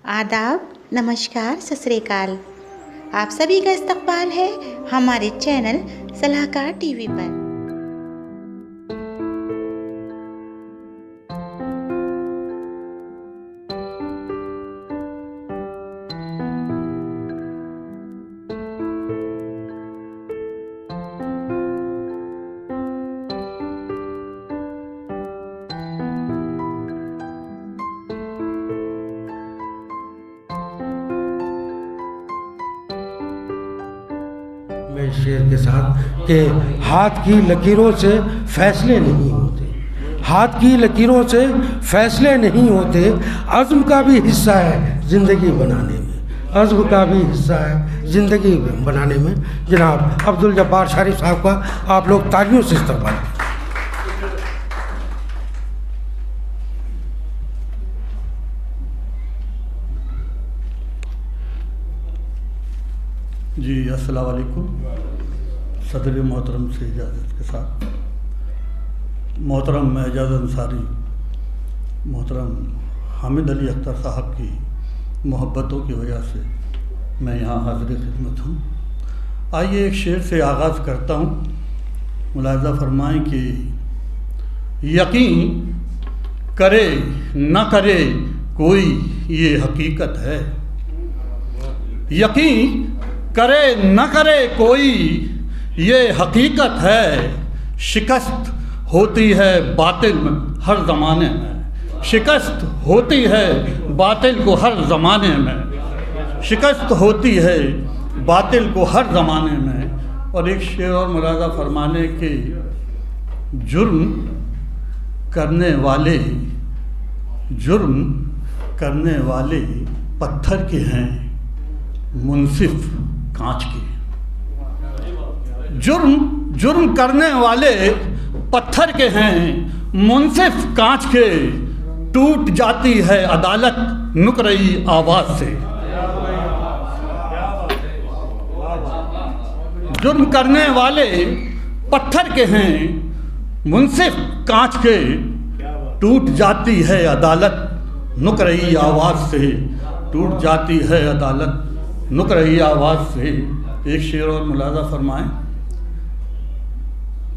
आदाब, नमस्कार, सत श्री अकाल। आप सभी का इस्तकबाल है हमारे चैनल सलाहकार टीवी पर। मैं शेर के साथ कि हाथ की लकीरों से फैसले नहीं होते, हाथ की लकीरों से फैसले नहीं होते। अज़्म का भी हिस्सा है ज़िंदगी बनाने में, अज़्म का भी हिस्सा है ज़िंदगी बनाने में। जनाब अब्दुल जब्बार शरीफ साहब का आप लोग तालियों से इस्तकबाल। जी अस्सलाम वालेकुम। सदर मोहतरम से इजाज़त के साथ मोहतरम एजाज़ अंसारी, मोहतरम हामिद अली अख्तर साहब की मोहब्बतों की वजह से मैं यहाँ हाज़िर खिदमत हूँ। आइए एक शेर से आगाज़ करता हूँ। मुलाज़ा फरमाएँ कि यकीन करे न करे कोई ये हकीकत है, यकीन करे न करे कोई ये हकीकत है। शिकस्त होती है बातिल में हर ज़माने में, शिकस्त होती है बातिल को हर ज़माने में, शिकस्त होती है बातिल को हर ज़माने में। और एक शेर और मुलाज़ा फरमाने के जुर्म करने वाले, जुर्म करने वाले पत्थर के हैं, मुनसिफ कांच के। जुर्म करने वाले पत्थर के हैं, मुनसिफ कांच के। टूट जाती है अदालत नुकरई आवाज से। जुर्म करने वाले पत्थर के हैं, मुनसिफ कांच के। टूट जाती है अदालत नुकरई आवाज से, टूट जाती है अदालत नुक रही आवाज़ से। एक शेर और मुलाज़ा फरमाएं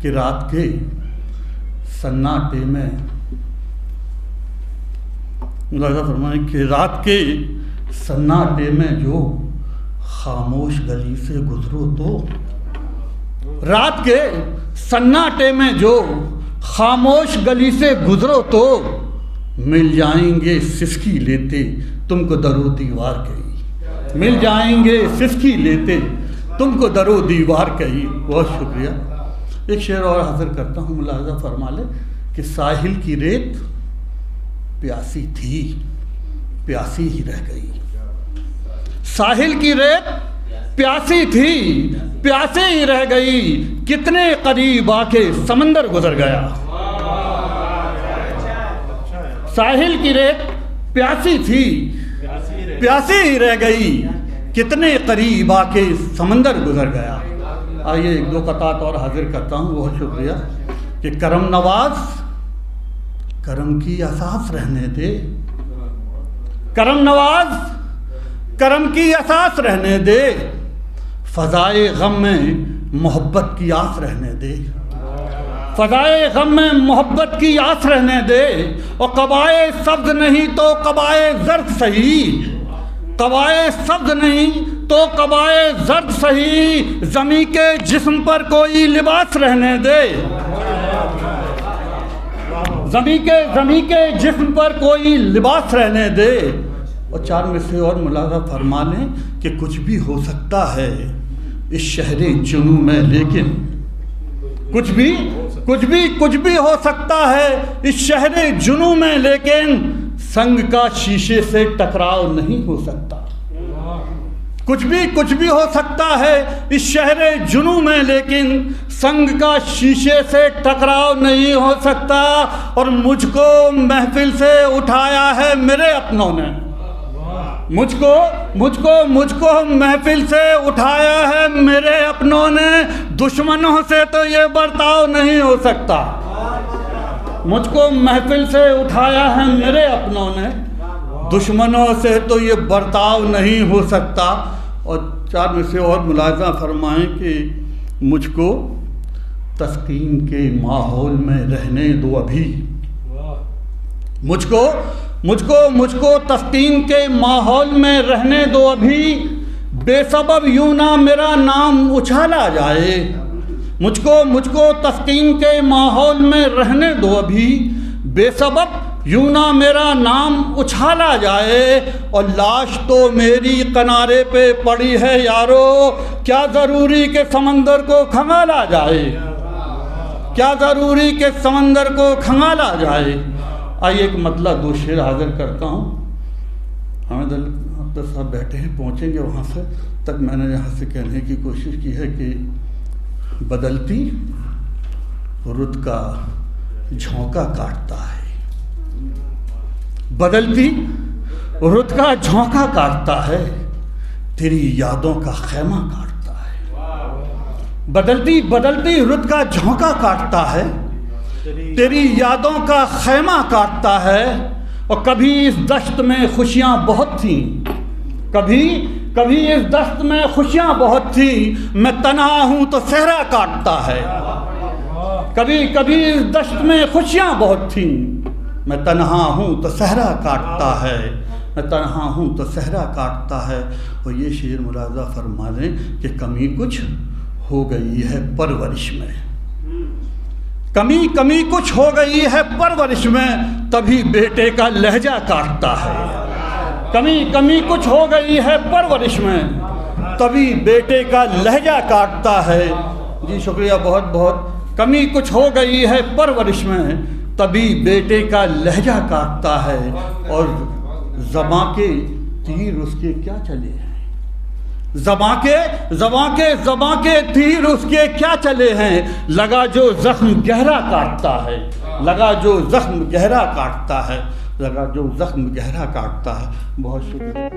कि रात के सन्नाटे में, मुलाज़ा फरमाएं कि रात के सन्नाटे में जो खामोश गली से गुजरो तो, रात के सन्नाटे में जो खामोश गली से गुजरो तो मिल जाएंगे सिसकी लेते तुमको दरो दीवार कही, मिल जाएंगे सिसकी लेते तुमको दरो दीवार कही। बहुत शुक्रिया। एक शेर और हाजिर करता हूँ। मुलाज़ा फरमा ले कि साहिल की रेत प्यासी थी, प्यासी ही रह गई। साहिल की रेत प्यासी थी, प्यासी ही रह गई। कितने करीब आके समंदर गुजर गया। साहिल की रेत प्यासी थी, प्यासी ही रह गई। कितने करीब आके समंदर गुजर गया। आइए एक दो कतात और हाजिर करता हूँ। बहुत शुक्रिया कि करम नवाज करम की असास रहने दे, करम नवाज करम की असास रहने दे। फ़ज़ाए गम में मोहब्बत की आस रहने दे, फ़ज़ाए गम में मोहब्बत की आस रहने दे। और कबाए सब्ज़ नहीं तो कबाए ज़र्द सही, कबाए सब्ज़ नहीं तो कबाए ज़र्द सही। ज़मी के जिस्म पर कोई लिबास रहने दे, ज़मी के जिस्म पर कोई लिबास रहने दे। और चार में से और मुलाज़ा फरमा लें कि कुछ भी हो सकता है इस शहरे जुनू में, लेकिन कुछ भी हो सकता है इस शहरे जुनू में, लेकिन संग का शीशे से टकराव नहीं हो सकता। कुछ भी हो सकता है इस शहरे जुनू में, लेकिन संग का शीशे से टकराव नहीं हो सकता। और मुझको महफिल से उठाया है मेरे अपनों ने, मुझको महफिल से उठाया है मेरे अपनों ने। दुश्मनों से तो ये बर्ताव नहीं हो सकता। मुझको महफिल से उठाया है मेरे अपनों ने, दुश्मनों से तो ये बर्ताव नहीं हो सकता। और 4 में से और मुलाज़ा फरमाएं कि मुझको तस्कीन के माहौल में रहने दो अभी, मुझको तस्कीन के माहौल में रहने दो अभी, बेसबब यूं ना मेरा नाम उछाला जाए। मुझको तस्कीन के माहौल में रहने दो अभी, बेसबब यूं ना मेरा नाम उछाला जाए। और लाश तो मेरी किनारे पे पड़ी है यारो, क्या ज़रूरी के समंदर को खंगाला जाए, क्या ज़रूरी के समंदर को खंगाला जाए। आइए एक मतलब 2 शेर हाजिर करता हूँ। हामिद अख्तर साहब बैठे हैं, पहुँचेंगे वहाँ से तक मैंने यहाँ से कहने की कोशिश की है कि बदलती रुत का झोंका काटता है, बदलती रुत का झोंका काटता है, तेरी यादों का खैमा काटता है। बदलती रुत का झोंका काटता है, तेरी यादों का खैमा काटता है। और कभी इस दश्त में खुशियाँ बहुत थीं, कभी इस दश्त में खुशियाँ बहुत थी, मैं तन्हा हूँ तो सहरा काटता है। कभी इस दश्त में खुशियाँ बहुत थीं, मैं तन्हा हूँ तो सहरा काटता है, मैं तन्हा हूँ तो सहरा काटता है। और ये शेर मुलाज़ा फरमा लें कि कमी कुछ हो गई है परवरिश में, कमी कुछ हो गई है परवरिश में, तभी बेटे का लहजा काटता है। कमी कुछ हो गई है परवरिश में, तभी बेटे का लहजा काटता है। जी शुक्रिया बहुत बहुत। कमी कुछ हो गई है परवरिश में, तभी बेटे का लहजा काटता है। और ज़बां के तीर उसके क्या चले हैं, ज़बां के तीर उसके क्या चले हैं। लगा जो ज़ख्म गहरा काटता है, लगा जो ज़ख्म गहरा काटता है, लगा जो ज़ख्म गहरा काटता है। बहुत शुक्रिया।